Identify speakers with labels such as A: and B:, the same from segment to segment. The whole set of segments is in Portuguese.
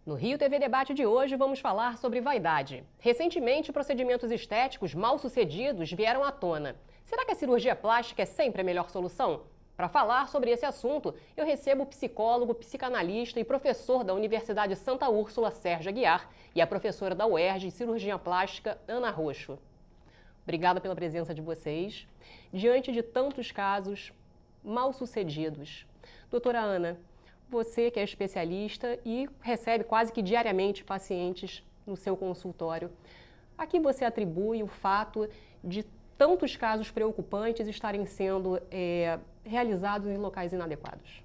A: No Rio TV Debate de hoje, vamos falar sobre vaidade. Recentemente, procedimentos estéticos mal sucedidos vieram à tona. Será que a cirurgia plástica é sempre a melhor solução? Para falar sobre esse assunto, eu recebo o psicólogo, psicanalista e professor da Universidade Santa Úrsula, Sérgio Aguiar, e a professora da UERJ, cirurgia plástica, Ana Roxo. Obrigada pela presença de vocês. Diante de tantos casos mal sucedidos, doutora Ana, você que é especialista e recebe quase que diariamente pacientes no seu consultório, a que você atribui o fato de tantos casos preocupantes estarem sendo realizados em locais inadequados?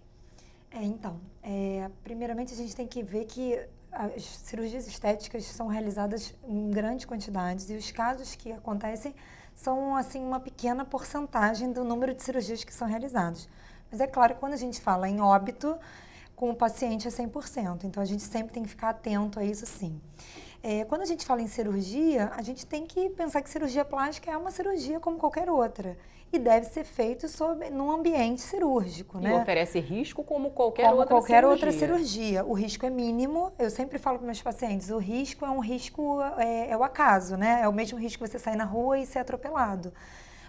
B: Primeiramente a gente tem que ver que as cirurgias estéticas são realizadas em grandes quantidades e os casos que acontecem são assim uma pequena porcentagem do número de cirurgias que são realizadas. Mas é claro que quando a gente fala em óbito, com o paciente é 100%, então a gente sempre tem que ficar atento a isso sim. Quando a gente fala em cirurgia, a gente tem que pensar que cirurgia plástica é uma cirurgia como qualquer outra e deve ser feito num ambiente cirúrgico,
A: e
B: né?
A: oferece risco como qualquer outra
B: cirurgia. O risco é mínimo. Eu sempre falo para meus pacientes, o risco é o acaso, né? É o mesmo risco que você sair na rua e ser atropelado.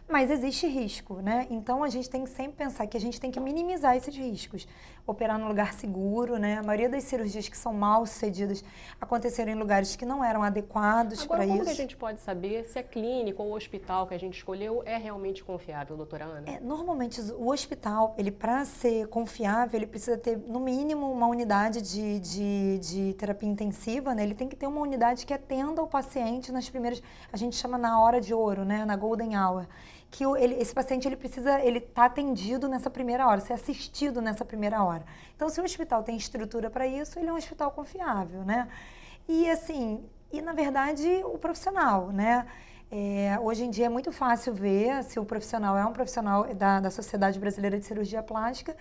B: Mas existe risco, né? Então a gente tem que sempre pensar que a gente tem que minimizar esses riscos. Operar num lugar seguro, né? A maioria das cirurgias que são mal sucedidas aconteceram em lugares que não eram adequados para isso.
A: Agora, como que a gente pode saber se a clínica ou o hospital que a gente escolheu é realmente confiável, doutora Ana?
B: Normalmente o hospital, para ser confiável, ele precisa ter no mínimo uma unidade de terapia intensiva, né? Ele tem que ter uma unidade que atenda o paciente nas primeiras, a gente chama na hora de ouro, né? Na golden hour. Que esse paciente ele está atendido nessa primeira hora, ser assistido nessa primeira hora. Então, se o hospital tem estrutura para isso, ele é um hospital confiável, né? E na verdade, o profissional, né? Hoje em dia é muito fácil ver se o profissional é um profissional da Sociedade Brasileira de Cirurgia Plástica.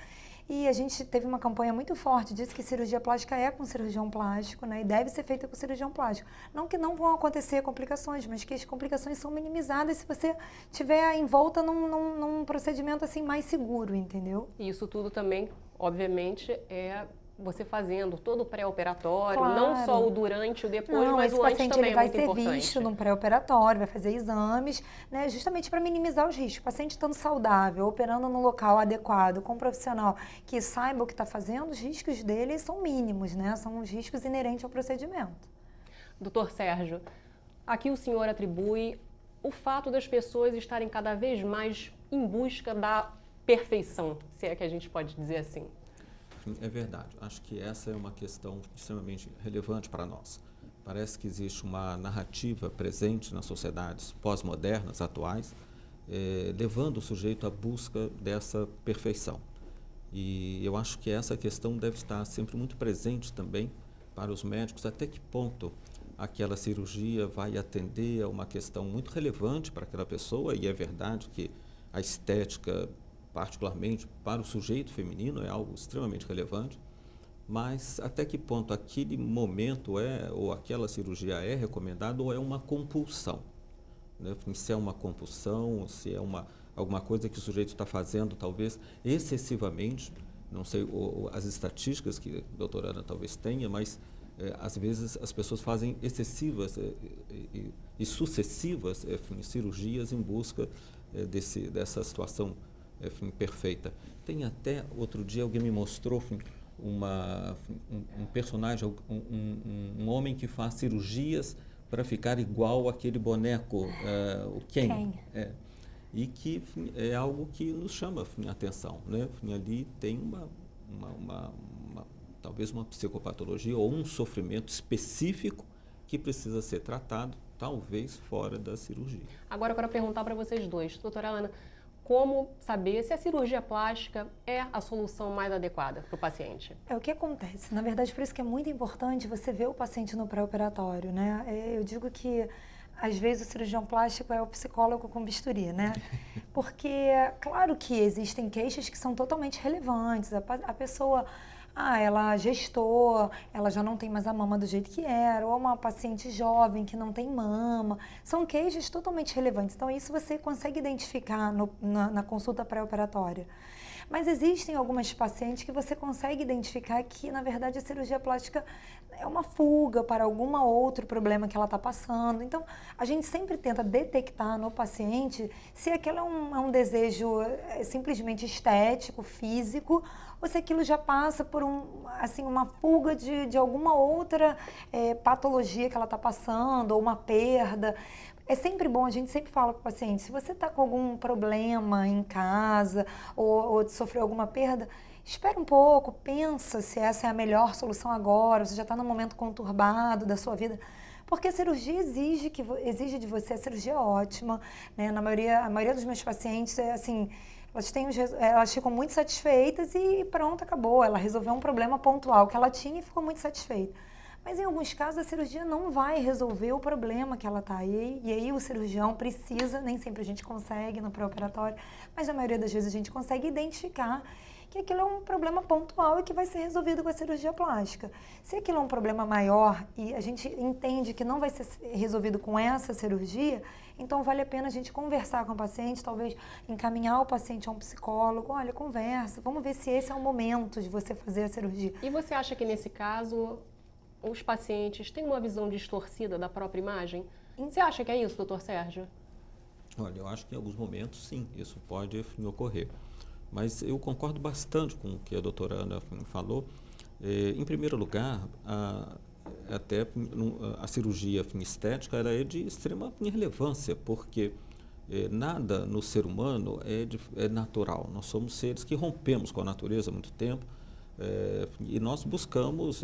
B: E a gente teve uma campanha muito forte, disse que cirurgia plástica é com cirurgião plástico, né? E deve ser feita com cirurgião plástico. Não que não vão acontecer complicações, mas que as complicações são minimizadas se você tiver envolta num procedimento assim mais seguro, entendeu?
A: E isso tudo também, obviamente, é você fazendo todo o pré-operatório,
B: claro.
A: Não só o durante e o depois, mas o antes também é muito importante.
B: Ele vai ser visto num pré-operatório, vai fazer exames, né, justamente para minimizar os riscos. O paciente estando saudável, operando no local adequado, com um profissional que saiba o que está fazendo, os riscos dele são mínimos, né? São os riscos inerentes ao procedimento.
A: Doutor Sérgio, aqui o senhor atribui o fato das pessoas estarem cada vez mais em busca da perfeição, se é que a gente pode dizer assim.
C: É verdade. Acho que essa é uma questão extremamente relevante para nós. Parece que existe uma narrativa presente nas sociedades pós-modernas, atuais, levando o sujeito à busca dessa perfeição. E eu acho que essa questão deve estar sempre muito presente também para os médicos, até que ponto aquela cirurgia vai atender a uma questão muito relevante para aquela pessoa, e é verdade que a estética, particularmente para o sujeito feminino, é algo extremamente relevante, mas até que ponto aquele momento ou aquela cirurgia é recomendada ou é uma compulsão, né? Se é uma compulsão, se é alguma coisa que o sujeito está fazendo, talvez excessivamente, não sei as estatísticas que a doutora Ana talvez tenha, mas às vezes as pessoas fazem excessivas e sucessivas cirurgias em busca dessa situação perfeita. Tem até, outro dia, alguém me mostrou um personagem, um homem que faz cirurgias para ficar igual aquele boneco, o Ken. E que é algo que nos chama a atenção, né? Ali tem talvez uma psicopatologia ou um sofrimento específico que precisa ser tratado, talvez fora da cirurgia.
A: Agora eu quero perguntar para vocês dois, doutora Ana, como saber se a cirurgia plástica é a solução mais adequada para o paciente?
B: O que acontece? Na verdade, por isso que é muito importante você ver o paciente no pré-operatório, né? Eu digo que, às vezes, o cirurgião plástico é o psicólogo com bisturi, né? Porque, claro que existem queixas que são totalmente relevantes. A pessoa... ela gestou, ela já não tem mais a mama do jeito que era, ou uma paciente jovem que não tem mama. São queixas totalmente relevantes. Então, isso você consegue identificar na consulta pré-operatória. Mas existem algumas pacientes que você consegue identificar que, na verdade, a cirurgia plástica é uma fuga para algum outro problema que ela está passando. Então, a gente sempre tenta detectar no paciente se aquilo é um desejo simplesmente estético, físico, ou se aquilo já passa por uma fuga de alguma outra patologia que ela está passando, ou uma perda. É sempre bom, a gente sempre fala para o paciente, se você está com algum problema em casa ou sofreu alguma perda, espera um pouco, pensa se essa é a melhor solução agora, você já está num momento conturbado da sua vida. Porque a cirurgia exige de você, a cirurgia é ótima, né? A maioria dos meus pacientes, elas ficam muito satisfeitas e pronto, acabou. Ela resolveu um problema pontual que ela tinha e ficou muito satisfeita. Mas em alguns casos a cirurgia não vai resolver o problema que ela está. E aí o cirurgião precisa, nem sempre a gente consegue no pré-operatório, mas na maioria das vezes a gente consegue identificar que aquilo é um problema pontual e que vai ser resolvido com a cirurgia plástica. Se aquilo é um problema maior e a gente entende que não vai ser resolvido com essa cirurgia, então vale a pena a gente conversar com o paciente, talvez encaminhar o paciente a um psicólogo. Olha, conversa, vamos ver se esse é o momento de você fazer a cirurgia.
A: E você acha que nesse caso os pacientes têm uma visão distorcida da própria imagem? Você acha que é isso, doutor Sérgio?
C: Olha, eu acho que em alguns momentos, sim, isso pode ocorrer. Mas eu concordo bastante com o que a doutora Ana falou. Em primeiro lugar, a cirurgia estética ela é de extrema relevância, porque nada no ser humano é natural. Nós somos seres que rompemos com a natureza há muito tempo e nós buscamos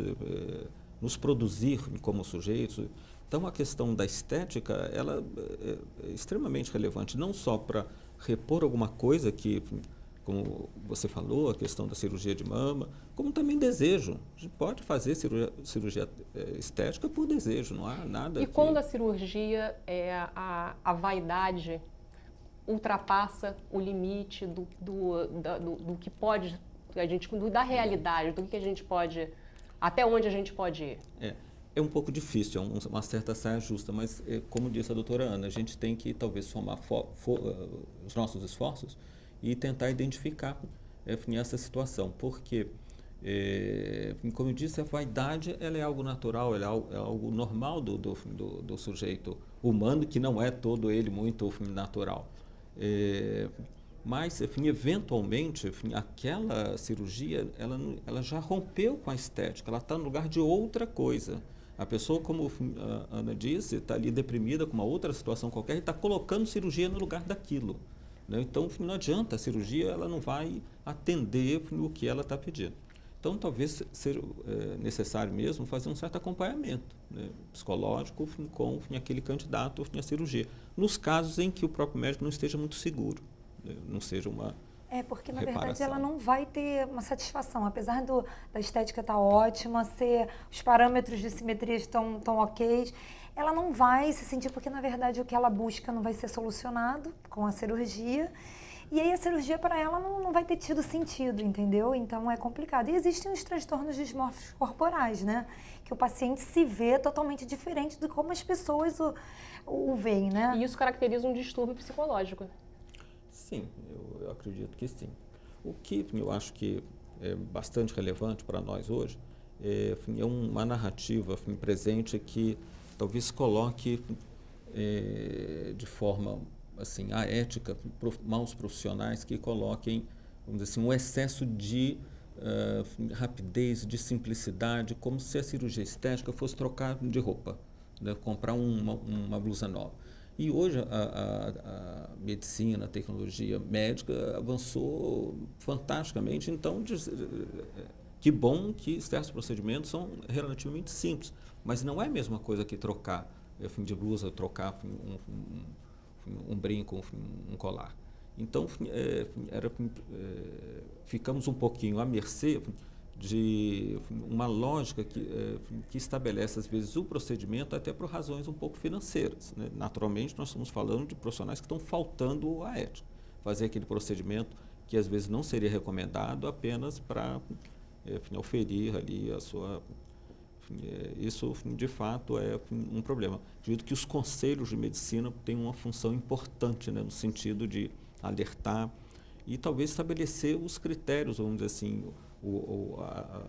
C: nos produzir como sujeitos. Então, a questão da estética ela é extremamente relevante, não só para repor alguma coisa que, como você falou, a questão da cirurgia de mama, como também desejo. A gente pode fazer cirurgia estética por desejo, não há nada.
A: E quando a cirurgia, a vaidade ultrapassa o limite do que pode, da realidade, do que a gente pode, até onde a gente pode ir?
C: É um pouco difícil, é uma certa saia justa, mas como disse a doutora Ana, a gente tem que talvez somar os nossos esforços e tentar identificar essa situação, porque, como eu disse, a vaidade ela é algo natural, ela é algo normal do sujeito humano, que não é todo ele muito natural. Mas, eventualmente, aquela cirurgia, ela já rompeu com a estética, ela está no lugar de outra coisa. A pessoa, como a Ana disse, está ali deprimida com uma outra situação qualquer e está colocando cirurgia no lugar daquilo. Né? Então, não adianta, a cirurgia ela não vai atender o que ela está pedindo. Então, talvez seja necessário mesmo fazer um certo acompanhamento, né, psicológico com aquele candidato à cirurgia, nos casos em que o próprio médico não esteja muito seguro, né, não seja uma
B: porque na
C: reparação.
B: verdade ela não vai ter uma satisfação, apesar da estética estar ótima, os parâmetros de simetria estão ok, ela não vai se sentir, porque na verdade o que ela busca não vai ser solucionado com a cirurgia, e aí a cirurgia para ela não vai ter tido sentido, entendeu? Então é complicado. E existem os transtornos dismórficos corporais, né? Que o paciente se vê totalmente diferente de como as pessoas o veem, né?
A: E isso caracteriza um distúrbio psicológico.
C: Sim, eu acredito que sim. O que eu acho que é bastante relevante para nós hoje é uma narrativa presente que talvez coloque de forma assim a ética, maus profissionais que coloquem, vamos dizer assim, um excesso de rapidez, de simplicidade, como se a cirurgia estética fosse trocar de roupa, né? Comprar uma blusa nova. E hoje a medicina, a tecnologia médica avançou fantasticamente, então que bom que certos procedimentos são relativamente simples, mas não é a mesma coisa que trocar de blusa, trocar um brinco, um colar. Então, ficamos um pouquinho à mercê de uma lógica que estabelece, às vezes, o procedimento até por razões um pouco financeiras, né? Naturalmente, nós estamos falando de profissionais que estão faltando à ética. Fazer aquele procedimento que, às vezes, não seria recomendado apenas para oferir ali a sua... Isso, de fato, é um problema. Acredito que os conselhos de medicina têm uma função importante, né, no sentido de alertar e talvez estabelecer os critérios, vamos dizer assim,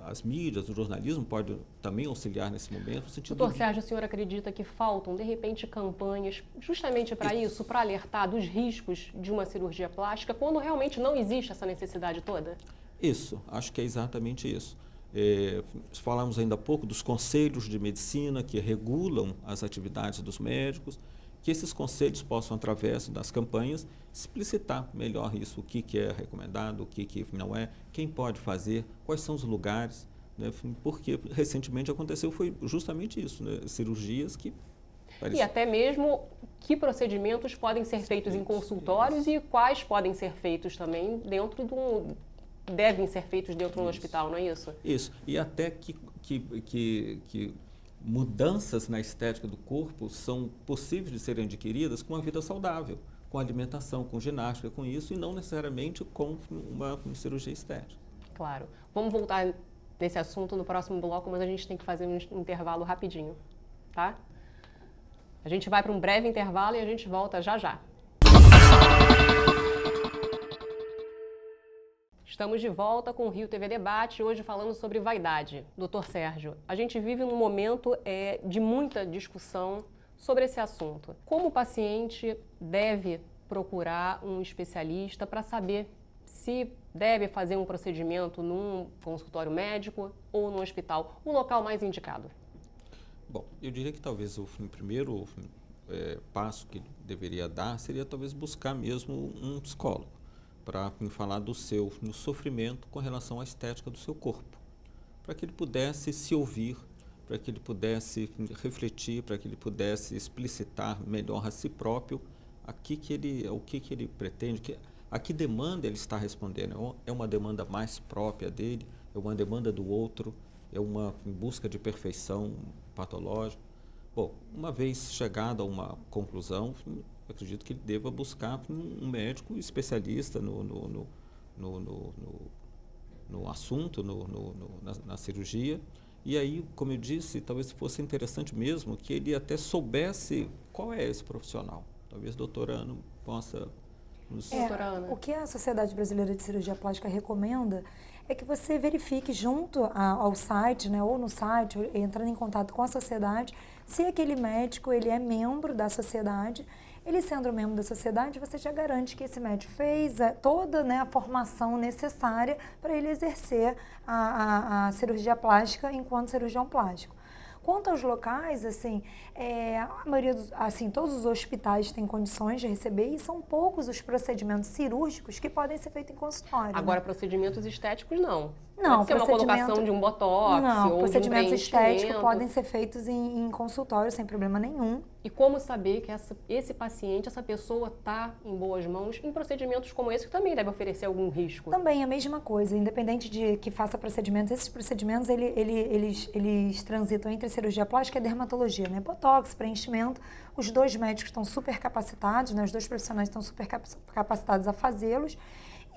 C: as mídias, o jornalismo pode também auxiliar nesse momento. No sentido
A: Doutor Sérgio, o senhor acredita que faltam, de repente, campanhas justamente para isso, para alertar dos riscos de uma cirurgia plástica, quando realmente não existe essa necessidade toda?
C: Isso, acho que é exatamente isso. Falamos ainda há pouco dos conselhos de medicina que regulam as atividades dos médicos, que esses conselhos possam, através das campanhas, explicitar melhor isso, o que é recomendado, o que não é, quem pode fazer, quais são os lugares, né? Porque recentemente aconteceu foi justamente isso, né? Cirurgias que...
A: E até mesmo que procedimentos podem ser feitos em consultórios e quais podem ser feitos também dentro devem ser feitos dentro do hospital, não é isso?
C: Isso, e até que mudanças na estética do corpo são possíveis de serem adquiridas com uma vida saudável, com alimentação, com ginástica, com isso, e não necessariamente com uma cirurgia estética.
A: Claro. Vamos voltar nesse assunto no próximo bloco, mas a gente tem que fazer um intervalo rapidinho, tá? A gente vai para um breve intervalo e a gente volta já já. Estamos de volta com o Rio TV Debate, hoje falando sobre vaidade. Doutor Sérgio, a gente vive um momento de muita discussão sobre esse assunto. Como o paciente deve procurar um especialista para saber se deve fazer um procedimento num consultório médico ou no hospital, o local mais indicado?
C: Bom, eu diria que talvez o primeiro passo que ele deveria dar seria talvez buscar mesmo um psicólogo, para falar do seu sofrimento com relação à estética do seu corpo, para que ele pudesse se ouvir, para que ele pudesse refletir, para que ele pudesse explicitar melhor a si próprio o que ele pretende, a que demanda ele está respondendo. É uma demanda mais própria dele, é uma demanda do outro, é uma busca de perfeição patológica. Bom, uma vez chegado a uma conclusão, eu acredito que ele deva buscar um médico especialista no assunto, na cirurgia. E aí, como eu disse, talvez fosse interessante mesmo que ele até soubesse qual é esse profissional. Talvez a doutora Ana possa nos...
B: O que a Sociedade Brasileira de Cirurgia Plástica recomenda é que você verifique junto ao site, né, ou no site, entrando em contato com a sociedade, se aquele médico ele é membro da sociedade. Ele sendo membro da sociedade, você já garante que esse médico fez toda, né, a formação necessária para ele exercer a cirurgia plástica enquanto cirurgião plástico. Quanto aos locais, assim, a maioria todos os hospitais têm condições de receber e são poucos os procedimentos cirúrgicos que podem ser feitos em consultório.
A: Agora,
B: né?
A: Procedimentos estéticos, não.
B: Não,
A: pode ser uma colocação de um botox ou
B: procedimentos
A: de um
B: estéticos podem ser feitos em consultório sem problema nenhum.
A: E como saber que esse paciente, essa pessoa está em boas mãos em procedimentos como esse, que também deve oferecer algum risco?
B: Também a mesma coisa, independente de que faça procedimentos, esses procedimentos eles transitam entre cirurgia plástica e dermatologia, né? Botox, preenchimento, os dois médicos estão super capacitados, né? Os dois profissionais estão super capacitados a fazê-los.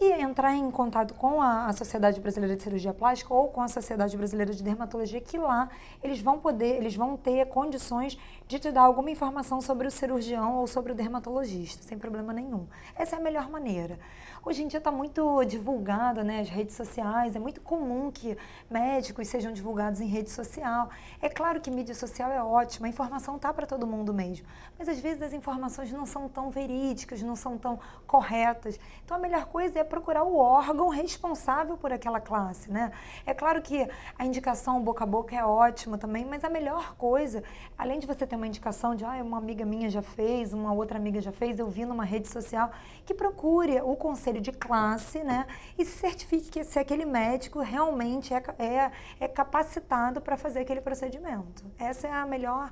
B: E entrar em contato com a Sociedade Brasileira de Cirurgia Plástica ou com a Sociedade Brasileira de Dermatologia, que lá eles vão ter condições de te dar alguma informação sobre o cirurgião ou sobre o dermatologista, sem problema nenhum. Essa é a melhor maneira. Hoje em dia está muito divulgado, né, as redes sociais, é muito comum que médicos sejam divulgados em rede social. É claro que mídia social é ótima, a informação está para todo mundo mesmo, mas às vezes as informações não são tão verídicas, não são tão corretas. Então a melhor coisa é procurar o órgão responsável por aquela classe, né? É claro que a indicação boca a boca é ótima também, mas a melhor coisa, além de você ter uma indicação de uma amiga minha já fez, uma outra amiga já fez, eu vi numa rede social, que procure o conselho de classe, né? E se certifique que se aquele médico realmente é capacitado para fazer aquele procedimento. Essa é a melhor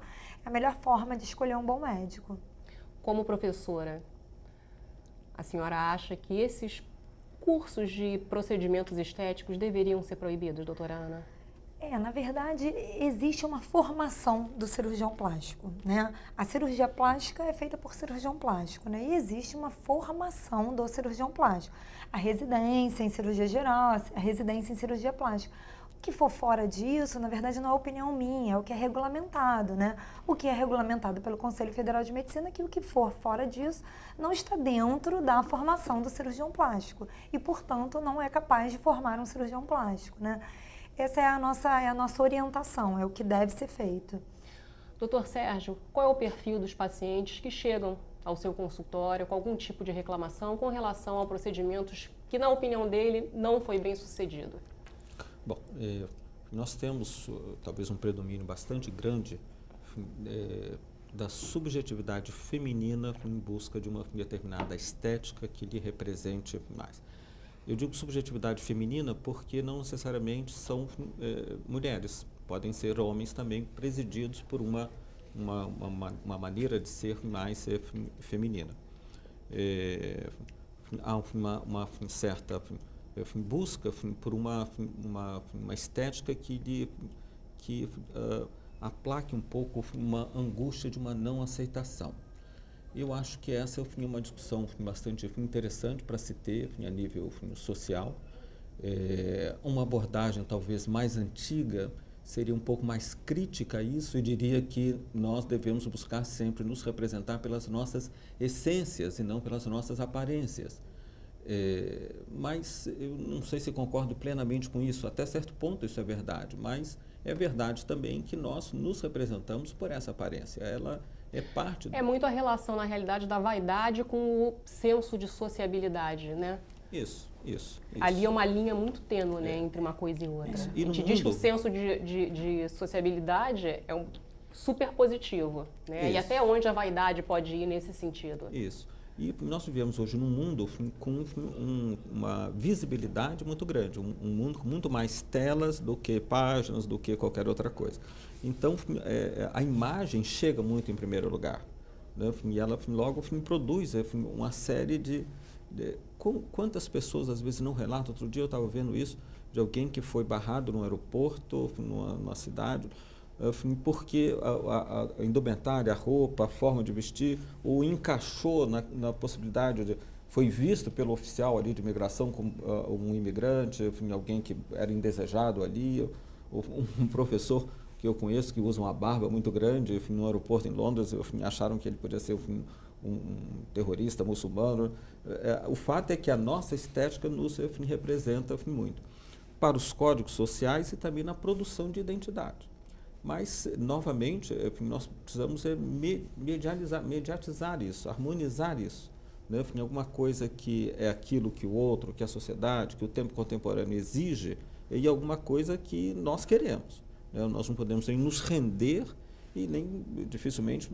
B: forma de escolher um bom médico.
A: Como professora, a senhora acha que esses cursos de procedimentos estéticos deveriam ser proibidos, doutora Ana?
B: Na verdade, existe uma formação do cirurgião plástico, né? A cirurgia plástica é feita por cirurgião plástico, né? E existe uma formação do cirurgião plástico. A residência em cirurgia geral, a residência em cirurgia plástica. O que for fora disso, na verdade, não é opinião minha, é o que é regulamentado, né? O que é regulamentado pelo Conselho Federal de Medicina é que o que for fora disso não está dentro da formação do cirurgião plástico e, portanto, não é capaz de formar um cirurgião plástico, né? Essa é a nossa orientação, é o que deve ser feito.
A: Doutor Sérgio, qual é o perfil dos pacientes que chegam ao seu consultório com algum tipo de reclamação com relação a procedimentos que, na opinião dele, não foi bem sucedido?
C: Bom, nós temos talvez um predomínio bastante grande da subjetividade feminina em busca de uma determinada estética que lhe represente mais. Eu digo subjetividade feminina porque não necessariamente são mulheres, podem ser homens também presididos por uma maneira de ser mais feminina. Há uma certa busca por uma estética que aplaque um pouco uma angústia de uma não aceitação. Eu acho que essa é uma discussão bastante interessante para se ter a nível social. Uma abordagem talvez mais antiga seria um pouco mais crítica a isso e diria que nós devemos buscar sempre nos representar pelas nossas essências e não pelas nossas aparências. Mas eu não sei se concordo plenamente com isso, até certo ponto isso é verdade, mas é verdade também que nós nos representamos por essa aparência, ela é parte...
A: É muito a relação, na realidade, da vaidade com o senso de sociabilidade, né?
C: Isso.
A: Ali é uma linha muito tênue, né, entre uma coisa e outra.
C: Isso.
A: A gente diz que o senso de sociabilidade é super positivo, né? E até onde a vaidade pode ir nesse sentido.
C: Isso. E nós vivemos hoje num mundo com uma visibilidade muito grande, um mundo com muito mais telas do que páginas, do que qualquer outra coisa. Então, a imagem chega muito em primeiro lugar, né? E ela logo produz uma série de quantas pessoas às vezes não relatam. Outro dia eu estava vendo isso, de alguém que foi barrado no aeroporto, numa cidade, porque a indumentária, a roupa, a forma de vestir, o encaixou na possibilidade de... Foi visto pelo oficial ali de imigração como um imigrante, alguém que era indesejado ali, um professor que eu conheço que usa uma barba muito grande, no aeroporto em Londres, acharam que ele podia ser um terrorista muçulmano. O fato é que a nossa estética nos representa muito para os códigos sociais e também na produção de identidade. Mas, novamente, nós precisamos mediatizar isso, harmonizar isso, né? Alguma coisa que é aquilo que o outro, que a sociedade, que o tempo contemporâneo exige, e alguma coisa que nós queremos, né? Nós não podemos nem nos render e nem dificilmente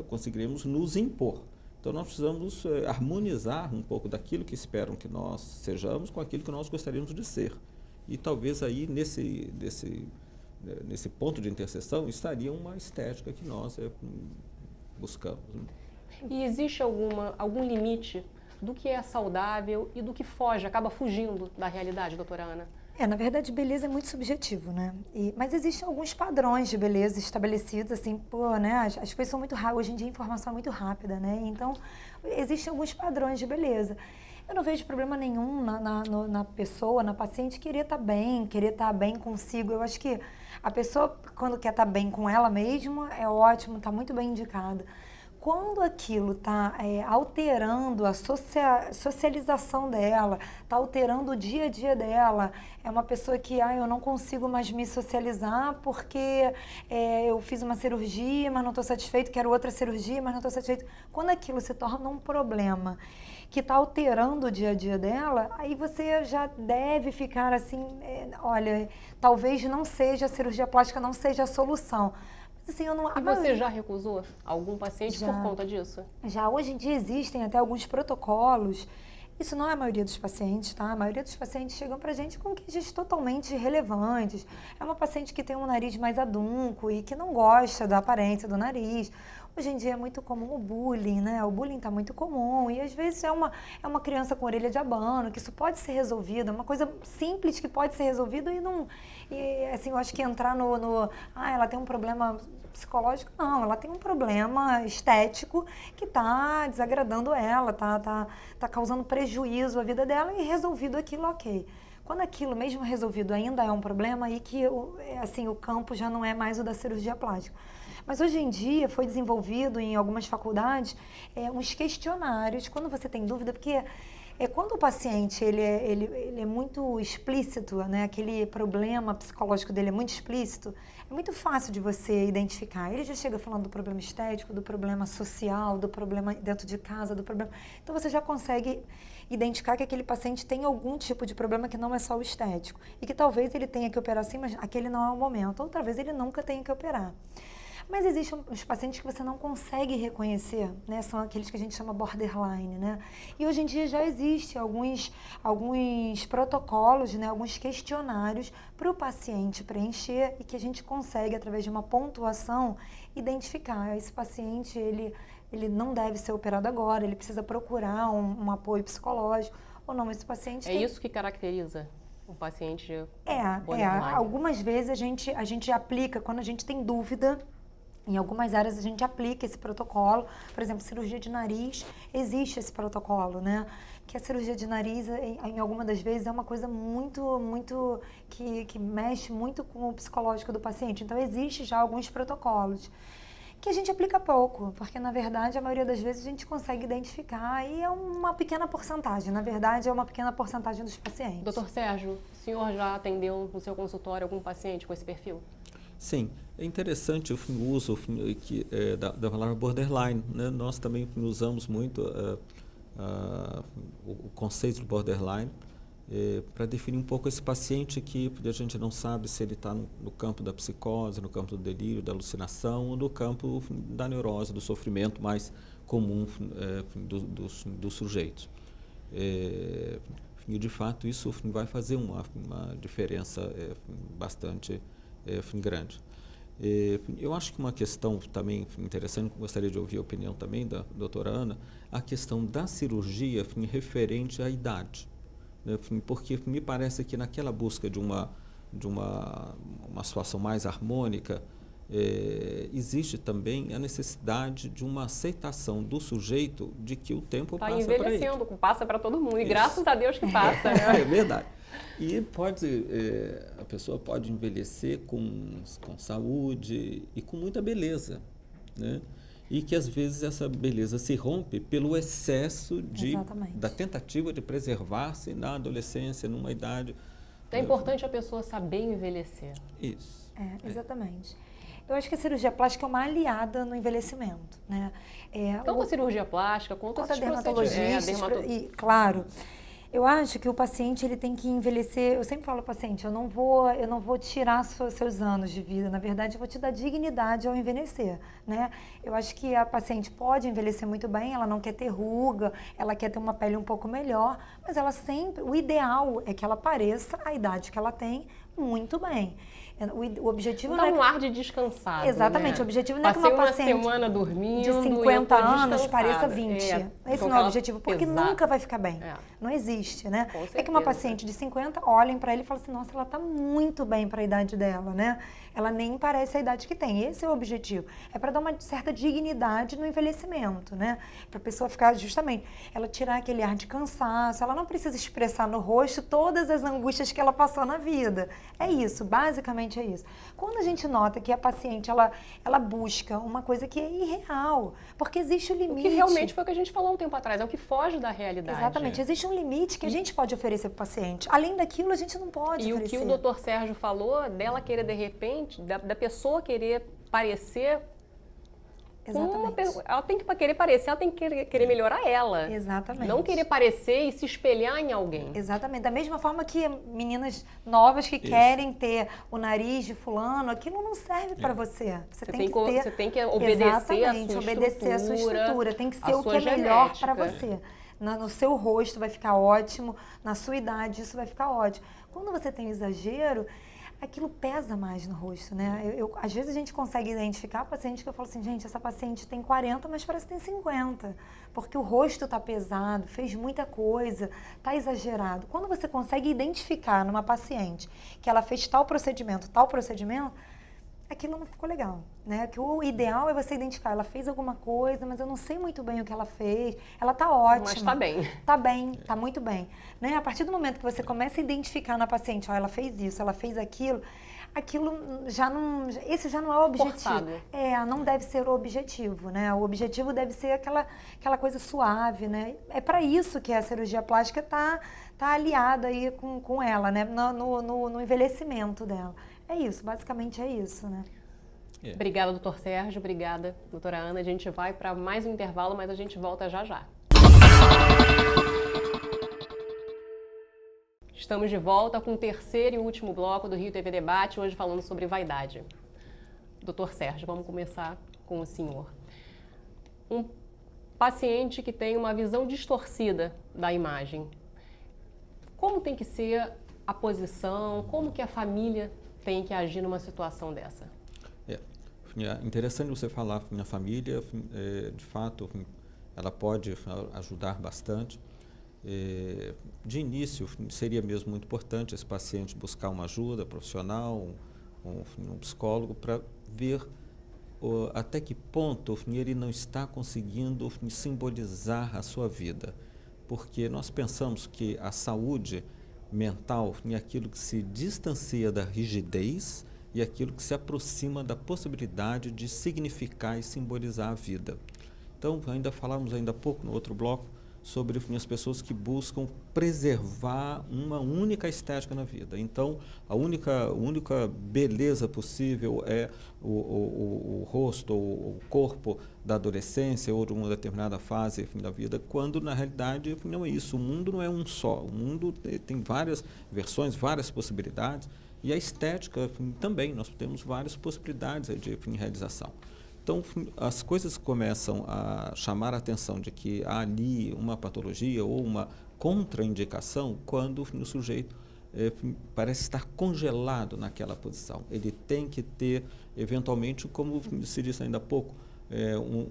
C: conseguiremos nos impor. Então, nós precisamos harmonizar um pouco daquilo que esperam que nós sejamos com aquilo que nós gostaríamos de ser. E talvez aí, nesse ponto de interseção, estaria uma estética que nós buscamos. Né?
B: E
A: existe algum limite do que é saudável e do que acaba fugindo da realidade, doutora Ana?
B: Na verdade, beleza é muito subjetivo, né? Mas existem alguns padrões de beleza estabelecidos, assim, né? As coisas são muito rápidas, hoje em dia a informação é muito rápida, né? Então, existem alguns padrões de beleza. Eu não vejo problema nenhum na pessoa, na paciente, querer estar bem consigo. Eu acho que a pessoa, quando quer estar bem com ela mesma, é ótimo, está muito bem indicada. Quando aquilo está alterando a socialização dela, está alterando o dia a dia dela, é uma pessoa que eu não consigo mais me socializar porque eu fiz uma cirurgia, mas não estou satisfeito, quero outra cirurgia, mas não estou satisfeito. Quando aquilo se torna um problema que está alterando o dia a dia dela, aí você já deve ficar assim, olha, talvez não seja a cirurgia plástica, não seja a solução. Assim,
A: e você já recusou algum paciente por conta disso?
B: Já, hoje em dia existem até alguns protocolos. Isso não é a maioria dos pacientes, tá? A maioria dos pacientes chegam pra gente com queixas totalmente irrelevantes. É uma paciente que tem um nariz mais adunco e que não gosta da aparência do nariz. Hoje em dia é muito comum o bullying, né? O bullying está muito comum e às vezes é uma criança com orelha de abano, que isso pode ser resolvido, é uma coisa simples que pode ser resolvida e não... E, assim, eu acho que entrar ela tem um problema psicológico, não, ela tem um problema estético que está desagradando ela, tá causando prejuízo à vida dela e resolvido aquilo, ok. Quando aquilo, mesmo resolvido, ainda é um problema, aí que assim, o campo já não é mais o da cirurgia plástica. Mas hoje em dia foi desenvolvido em algumas faculdades uns questionários, quando você tem dúvida, porque quando o paciente ele é muito explícito, né, aquele problema psicológico dele é muito explícito, é muito fácil de você identificar. Ele já chega falando do problema estético, do problema social, do problema dentro de casa, do problema... Então você já consegue identificar que aquele paciente tem algum tipo de problema que não é só o estético. E que talvez ele tenha que operar sim, mas aquele não é o momento. Ou talvez ele nunca tenha que operar. Mas existem os pacientes que você não consegue reconhecer, né? São aqueles que a gente chama borderline, né? E hoje em dia já existe alguns protocolos, né? Alguns questionários para o paciente preencher e que a gente consegue, através de uma pontuação, identificar. Esse paciente, ele não deve ser operado agora, ele precisa procurar um apoio psicológico, ou não, esse paciente...
A: Isso que caracteriza o paciente borderline?
B: Algumas vezes a gente aplica, quando a gente tem dúvida, em algumas áreas a gente aplica esse protocolo. Por exemplo, cirurgia de nariz, existe esse protocolo, né? Que a cirurgia de nariz, em algumas das vezes, é uma coisa muito que mexe muito com o psicológico do paciente. Então, existe já alguns protocolos que a gente aplica pouco, porque, na verdade, a maioria das vezes a gente consegue identificar e é uma pequena porcentagem. Na verdade, é uma pequena porcentagem dos pacientes.
A: Doutor Sérgio, o senhor já atendeu no seu consultório algum paciente com esse perfil?
C: Sim, é interessante o uso da palavra borderline, né? Nós também usamos muito o conceito de borderline para definir um pouco esse paciente que a gente não sabe se ele está no campo da psicose, no campo do delírio, da alucinação, ou no campo da neurose, do sofrimento mais comum dos sujeitos. E, de fato, isso vai fazer uma diferença bastante grande. Eu acho que uma questão também interessante, gostaria de ouvir a opinião também da doutora Ana, a questão da cirurgia referente à idade, né? Porque me parece que naquela busca de uma situação mais harmônica, existe também a necessidade de uma aceitação do sujeito de que o tempo passa para ele.
A: Está envelhecendo, passa para todo mundo, e graças a Deus que passa. Né?
C: É verdade. E a pessoa pode envelhecer com saúde e com muita beleza, né? E que às vezes essa beleza se rompe pelo excesso da tentativa de preservar-se na adolescência, numa idade...
A: É importante a pessoa saber envelhecer.
C: Isso.
B: Exatamente. Eu acho que a cirurgia plástica é uma aliada no envelhecimento, né?
A: Tanto a cirurgia plástica quanto a
B: dermatologista. Claro. Eu acho que o paciente ele tem que envelhecer. Eu sempre falo ao paciente, eu não vou tirar seus anos de vida. Na verdade, eu vou te dar dignidade ao envelhecer, né? Eu acho que a paciente pode envelhecer muito bem. Ela não quer ter ruga, ela quer ter uma pele um pouco melhor, mas ela sempre. O ideal é que ela pareça a idade que ela tem muito bem. O objetivo
A: não é um ar de descansado.
B: Exatamente,
A: né?
B: O objetivo não é que uma paciente
A: uma semana dormindo
B: de 50 anos pareça 20. Esse não é o objetivo, porque nunca vai ficar bem. Não existe, né? É que uma paciente de 50 olhem para ele e falem assim, nossa, ela está muito bem para a idade dela, né? Ela nem parece a idade que tem. Esse é o objetivo. É para dar uma certa dignidade no envelhecimento, né? Para a pessoa ficar justamente, ela tirar aquele ar de cansaço, ela não precisa expressar no rosto todas as angústias que ela passou na vida. É isso, basicamente é isso. Quando a gente nota que a paciente, ela busca uma coisa que é irreal, porque existe o limite.
A: O que realmente foi o que a gente falou um tempo atrás, é o que foge da realidade.
B: Exatamente, existe um limite que a gente pode oferecer para o paciente. Além daquilo, a gente não pode oferecer.
A: E o que o doutor Sérgio falou, dela querer de repente, da pessoa querer parecer...
B: Exatamente.
A: Ela tem que querer parecer, ela tem que querer melhorar ela.
B: Exatamente.
A: Não querer parecer e se espelhar em alguém.
B: Exatamente. Da mesma forma que meninas novas que querem ter o nariz de fulano, aquilo não serve para você. Você tem
A: que obedecer
B: a sua estrutura. Tem que ser o que é melhor para você. No seu rosto vai ficar ótimo, na sua idade isso vai ficar ótimo. Quando você tem exagero, aquilo pesa mais no rosto, né? Às vezes a gente consegue identificar paciente que eu falo assim, gente, essa paciente tem 40, mas parece que tem 50, porque o rosto está pesado, fez muita coisa, está exagerado. Quando você consegue identificar numa paciente que ela fez tal procedimento, aquilo não ficou legal, né? Que o ideal é você identificar, ela fez alguma coisa, mas eu não sei muito bem o que ela fez. Ela tá ótima.
A: Mas tá bem.
B: Tá bem, tá muito bem. Né? A partir do momento que você começa a identificar na paciente, ó, ela fez isso, ela fez aquilo já não, esse já não é o objetivo.
A: Forçado.
B: Não deve ser o objetivo, né? O objetivo deve ser aquela coisa suave, né? É para isso que a cirurgia plástica tá aliada aí com ela, né? No envelhecimento dela. É isso, basicamente é isso, né?
A: Obrigada, doutor Sérgio. Obrigada, doutora Ana. A gente vai para mais um intervalo, mas a gente volta já já. Estamos de volta com o terceiro e último bloco do Rio TV Debate, hoje falando sobre vaidade. Doutor Sérgio, vamos começar com o senhor. Um paciente que tem uma visão distorcida da imagem. Como tem que ser a posição? Como que a família tem que agir numa situação dessa?
C: É interessante você falar na família, de fato, ela pode ajudar bastante. De início, seria mesmo muito importante esse paciente buscar uma ajuda profissional, um psicólogo, para ver até que ponto ele não está conseguindo simbolizar a sua vida. Porque nós pensamos que a saúde mental é aquilo que se distancia da rigidez e aquilo que se aproxima da possibilidade de significar e simbolizar a vida. Então, ainda falamos há pouco no outro bloco sobre as pessoas que buscam preservar uma única estética na vida. Então, a única beleza possível é o rosto ou o corpo da adolescência ou de uma determinada fase da vida, quando na realidade não é isso. O mundo não é um só. O mundo tem várias versões, várias possibilidades, e a estética também. Nós temos várias possibilidades de realização. Então, as coisas começam a chamar a atenção de que há ali uma patologia ou uma contraindicação quando o sujeito parece estar congelado naquela posição. Ele tem que ter, eventualmente, como se disse ainda há pouco,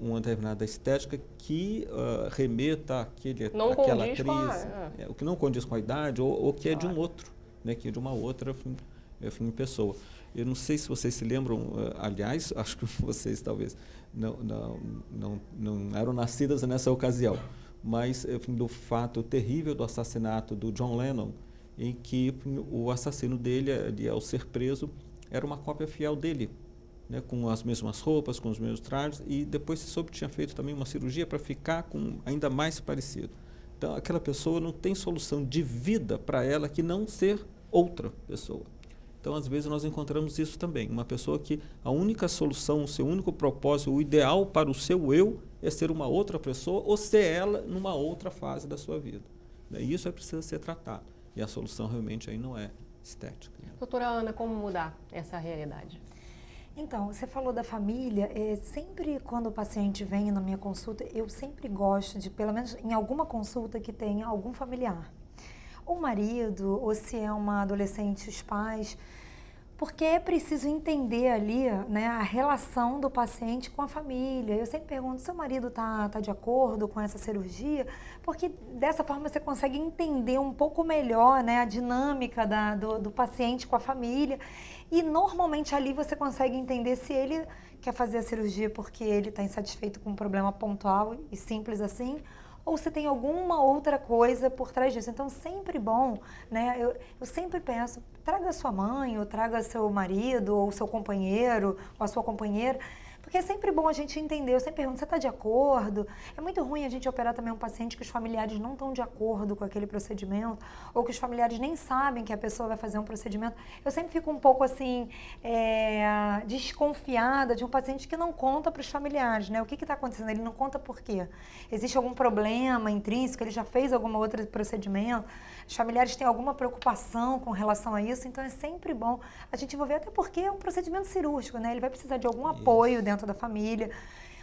C: uma determinada estética que remeta àquela atriz, o que não condiz com a idade ou que é de um outro, né, que é de uma outra pessoa. Eu não sei se vocês se lembram, aliás, acho que vocês talvez não eram nascidas nessa ocasião, mas do fato terrível do assassinato do John Lennon, em que o assassino dele, ao ser preso, era uma cópia fiel dele, né, com as mesmas roupas, com os mesmos trajes, e depois se soube que tinha feito também uma cirurgia para ficar com ainda mais parecido. Então, aquela pessoa não tem solução de vida para ela que não ser outra pessoa. Então, às vezes, nós encontramos isso também. Uma pessoa que a única solução, o seu único propósito, o ideal para o seu eu é ser uma outra pessoa ou ser ela numa outra fase da sua vida. E isso precisa ser tratado. E a solução realmente aí não é estética.
A: Doutora Ana, como mudar essa realidade?
B: Então, você falou da família, sempre quando o paciente vem na minha consulta, eu sempre gosto de, pelo menos em alguma consulta, que tenha algum familiar. Ou marido, ou se é uma adolescente, os pais, porque é preciso entender ali, né, a relação do paciente com a família. Eu sempre pergunto, seu marido tá de acordo com essa cirurgia? Porque dessa forma você consegue entender um pouco melhor, né, a dinâmica do paciente com a família. E normalmente ali você consegue entender se ele quer fazer a cirurgia porque ele está insatisfeito com um problema pontual e simples assim, ou se tem alguma outra coisa por trás disso. Então, sempre bom, né? Eu sempre peço, traga sua mãe, ou traga seu marido, ou seu companheiro, ou a sua companheira, porque é sempre bom a gente entender. Eu sempre pergunto, você está de acordo? É muito ruim a gente operar também um paciente que os familiares não estão de acordo com aquele procedimento, ou que os familiares nem sabem que a pessoa vai fazer um procedimento. Eu sempre fico um pouco assim, desconfiada de um paciente que não conta para os familiares, né? O que está acontecendo? Ele não conta por quê? Existe algum problema intrínseco? Ele já fez algum outro procedimento? Os familiares têm alguma preocupação com relação a isso? Então é sempre bom a gente envolver, até porque é um procedimento cirúrgico, né? Ele vai precisar de algum apoio dentro da família.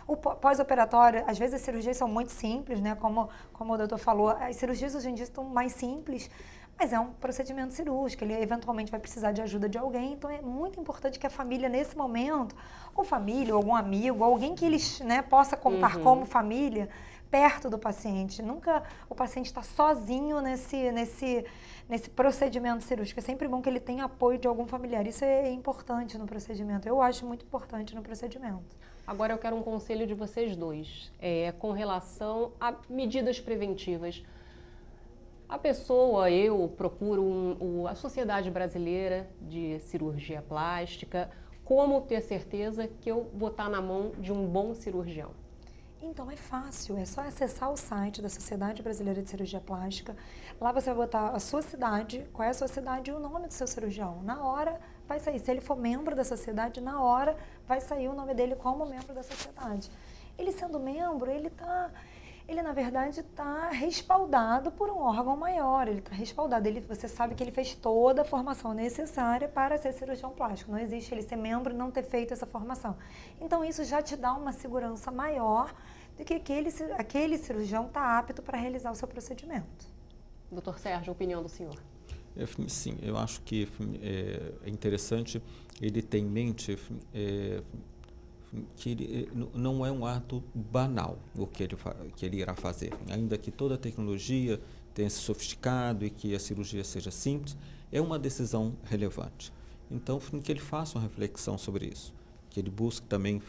B: O pós-operatório, às vezes as cirurgias são muito simples, né? Como o doutor falou, as cirurgias hoje em dia estão mais simples, Mas é um procedimento cirúrgico, ele eventualmente vai precisar de ajuda de alguém, então é muito importante que a família, nesse momento, ou família, ou algum amigo, alguém que eles, né, possa contar como família, perto do paciente. Nunca o paciente está sozinho nesse procedimento cirúrgico. É sempre bom que ele tenha apoio de algum familiar. Isso é importante no procedimento. Eu acho muito importante no procedimento.
A: Agora eu quero um conselho de vocês dois, com relação a medidas preventivas. A pessoa, eu procuro a Sociedade Brasileira de Cirurgia Plástica, como ter certeza que eu vou estar na mão de um bom cirurgião?
B: Então é fácil, é só acessar o site da Sociedade Brasileira de Cirurgia Plástica. Lá você vai botar a sua cidade, qual é a sua cidade e o nome do seu cirurgião. Na hora vai sair, se ele for membro da sociedade, na hora vai sair o nome dele como membro da sociedade. Ele sendo membro, ele na verdade está respaldado por um órgão maior, ele está respaldado, você sabe que ele fez toda a formação necessária para ser cirurgião plástico, não existe ele ser membro e não ter feito essa formação. Então isso já te dá uma segurança maior de que aquele cirurgião está apto para realizar o seu procedimento.
A: Doutor Sérgio, a opinião do senhor?
C: Sim, eu acho que é interessante ele ter em mente que ele, não é um ato banal o que ele irá fazer. Ainda que toda a tecnologia tenha se sofisticado e que a cirurgia seja simples, é uma decisão relevante. Então, que ele faça uma reflexão sobre isso, que ele busque também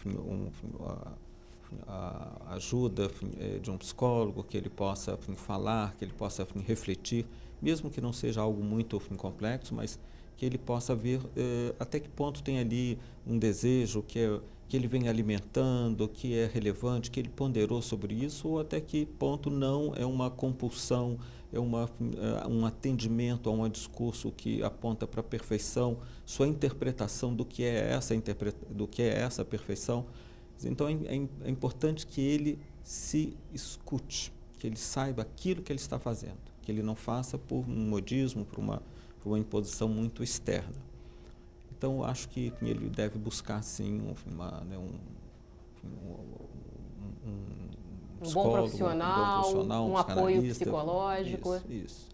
C: a ajuda de um psicólogo, que ele possa falar, que ele possa refletir, mesmo que não seja algo muito complexo, mas que ele possa ver até que ponto tem ali um desejo que ele vem alimentando, que é relevante, que ele ponderou sobre isso, ou até que ponto não é uma compulsão, é um atendimento a um discurso que aponta para a perfeição, sua interpretação do que é essa perfeição. Então é importante que ele se escute, que ele saiba aquilo que ele está fazendo, que ele não faça por um modismo, por uma imposição muito externa. Então, eu acho que ele deve buscar, sim, um
A: bom profissional, um apoio psicológico.
C: Isso.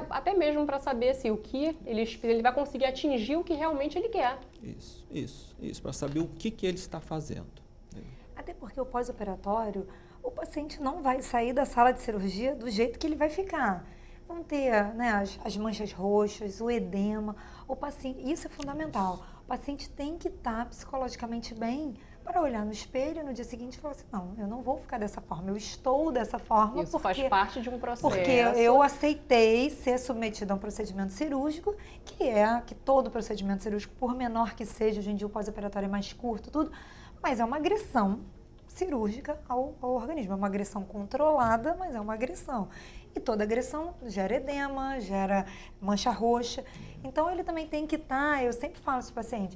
A: Até mesmo para saber se ele vai conseguir atingir o que realmente ele quer.
C: Isso. Para saber o que ele está fazendo.
B: Até porque o pós-operatório, o paciente não vai sair da sala de cirurgia do jeito que ele vai ficar. Vão ter, né, as manchas roxas, o edema, o paciente, isso é fundamental. O paciente tem que estar psicologicamente bem para olhar no espelho no dia seguinte e falar assim, não, eu não vou ficar dessa forma, eu estou dessa forma.
A: Isso faz parte de um processo.
B: Porque eu aceitei ser submetida a um procedimento cirúrgico, que todo procedimento cirúrgico, por menor que seja, hoje em dia o pós-operatório é mais curto, tudo, mas é uma agressão cirúrgica ao organismo. É uma agressão controlada, mas é uma agressão. E toda agressão gera edema, gera mancha roxa. Então, ele também tem que estar, eu sempre falo para o paciente,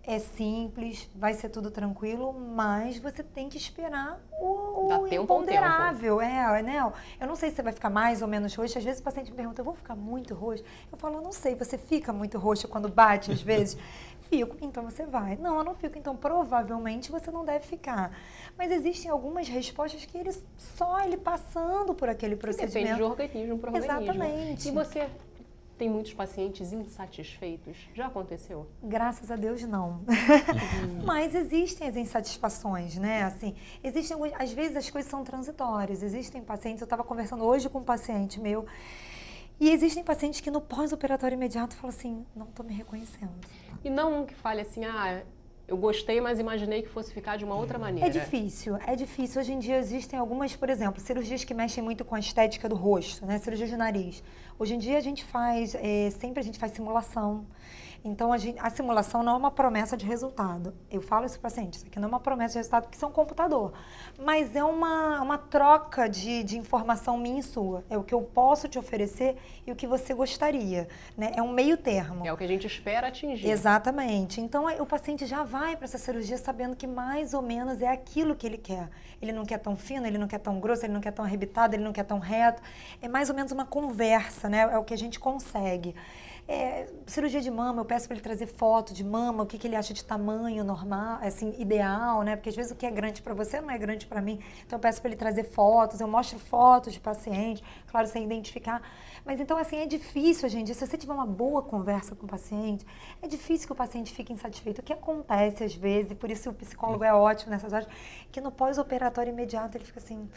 B: é simples, vai ser tudo tranquilo, mas você tem que esperar o imponderável. Né? Eu não sei se você vai ficar mais ou menos roxo. Às vezes o paciente me pergunta, eu vou ficar muito roxo? Eu falo, eu não sei, você fica muito roxo quando bate às vezes? Fico, então você vai. Não, eu não fico, então provavelmente você não deve ficar. Mas existem algumas respostas que só ele passando por aquele procedimento.
A: Depende de organismo para organismo.
B: Exatamente.
A: E você tem muitos pacientes insatisfeitos? Já aconteceu?
B: Graças a Deus, não. Mas existem as insatisfações, né? Assim, às vezes as coisas são transitórias. Existem pacientes, eu estava conversando hoje com um paciente meu, e existem pacientes que no pós-operatório imediato falam assim, não estou me reconhecendo.
A: E não um que fale assim, eu gostei, mas imaginei que fosse ficar de uma outra maneira.
B: É difícil. Hoje em dia existem algumas, por exemplo, cirurgias que mexem muito com a estética do rosto, né? Cirurgia de nariz. Hoje em dia a gente faz, sempre a gente faz simulação. Então, a simulação não é uma promessa de resultado. Eu falo isso para o paciente, isso aqui não é uma promessa de resultado porque isso é um computador. Mas é uma troca de informação minha e sua. É o que eu posso te oferecer e o que você gostaria. Né? É um meio termo.
A: É o que a gente espera atingir.
B: Exatamente. Então, o paciente já vai para essa cirurgia sabendo que mais ou menos é aquilo que ele quer. Ele não quer tão fino, ele não quer tão grosso, ele não quer tão arrebitado, ele não quer tão reto. É mais ou menos uma conversa, né? É o que a gente consegue. Cirurgia de mama, eu peço para ele trazer foto de mama, o que ele acha de tamanho normal, assim, ideal, né? Porque às vezes o que é grande para você não é grande para mim. Então eu peço para ele trazer fotos, eu mostro fotos de paciente, claro, sem identificar. Mas então, assim, é difícil, gente, se você tiver uma boa conversa com o paciente, é difícil que o paciente fique insatisfeito. O que acontece às vezes, por isso o psicólogo é ótimo nessas horas, que no pós-operatório imediato ele fica assim...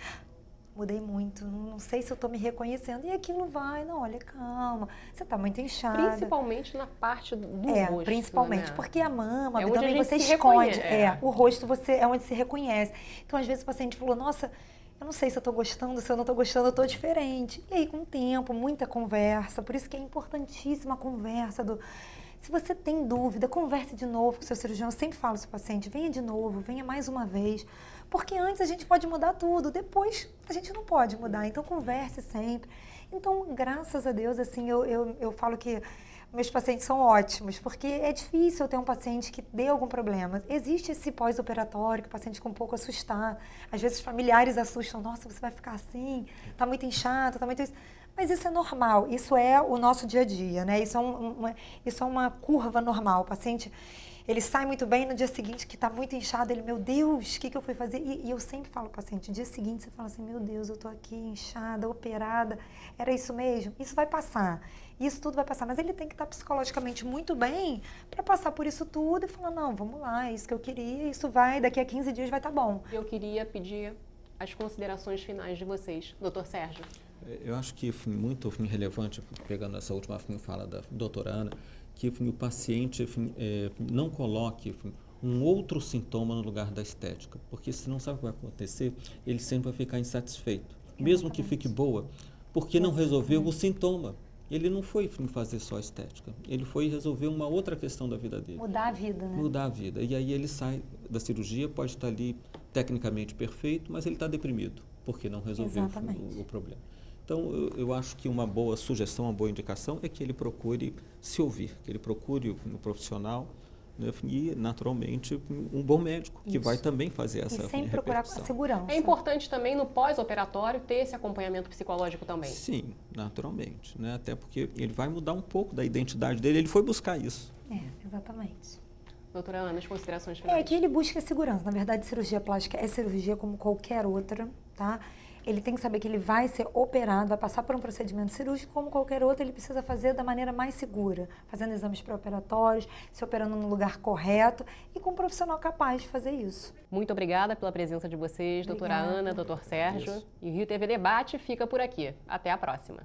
B: Mudei muito, não sei se eu estou me reconhecendo. E aquilo vai, não, olha, calma, você está muito inchada.
A: Principalmente na parte do rosto,
B: principalmente,
A: né?
B: porque a mama,
A: é
B: o
A: onde
B: abdômen você
A: se
B: esconde.
A: reconhece.
B: O rosto é onde se reconhece. Então, às vezes o paciente falou, nossa, eu não sei se eu estou gostando, se eu não estou gostando, eu estou diferente. E aí, com o tempo, muita conversa, por isso que é importantíssima a conversa Se você tem dúvida, converse de novo com o seu cirurgião. Eu sempre falo para o paciente, venha de novo, venha mais uma vez. Porque antes a gente pode mudar tudo, depois a gente não pode mudar. Então, converse sempre. Então, graças a Deus, assim, eu falo que meus pacientes são ótimos, porque é difícil eu ter um paciente que dê algum problema. Existe esse pós-operatório, que o paciente fica um pouco assustado. Às vezes, familiares assustam. Nossa, você vai ficar assim, tá muito inchado, tá muito... Mas isso é normal, isso é o nosso dia a dia, né? Isso é uma curva normal. O paciente, ele sai muito bem, no dia seguinte que está muito inchado, ele, meu Deus, o que eu fui fazer? E eu sempre falo para o paciente, no dia seguinte você fala assim, meu Deus, eu estou aqui inchada, operada, era isso mesmo? Isso vai passar, isso tudo vai passar, mas ele tem que estar psicologicamente muito bem para passar por isso tudo e falar, não, vamos lá, é isso que eu queria, isso vai, daqui a 15 dias vai estar bom.
A: Eu queria pedir as considerações finais de vocês, Dr. Sérgio.
C: Eu acho que muito relevante, pegando essa última fala da doutora Ana, que o paciente não coloque um outro sintoma no lugar da estética, porque senão sabe o que vai acontecer? Ele sempre vai ficar insatisfeito. Mesmo que fique boa, porque não resolveu o sintoma. Ele não foi fazer só estética, ele foi resolver uma outra questão da vida dele.
B: Mudar a vida, né?
C: Mudar a vida. E aí ele sai da cirurgia, pode estar ali tecnicamente perfeito, mas ele está deprimido, porque não resolveu o problema. Então, eu acho que uma boa sugestão, uma boa indicação é que ele procure se ouvir, que ele procure um profissional, né, e, naturalmente, um bom médico, que vai também fazer essa repercussão.
B: E sempre procurar com segurança.
A: É importante também, no pós-operatório, ter esse acompanhamento psicológico também.
C: Sim, naturalmente, né? Até porque ele vai mudar um pouco da identidade dele, ele foi buscar isso.
B: Exatamente.
A: Doutora Ana, as considerações finais.
B: Que ele busca segurança. Na verdade, cirurgia plástica é cirurgia como qualquer outra, tá? Ele tem que saber que ele vai ser operado, vai passar por um procedimento cirúrgico como qualquer outro, ele precisa fazer da maneira mais segura, fazendo exames pré-operatórios, se operando no lugar correto e com um profissional capaz de fazer isso.
A: Muito obrigada pela presença de vocês, doutora Ana, doutor Sérgio. E o Rio TV Debate fica por aqui. Até a próxima.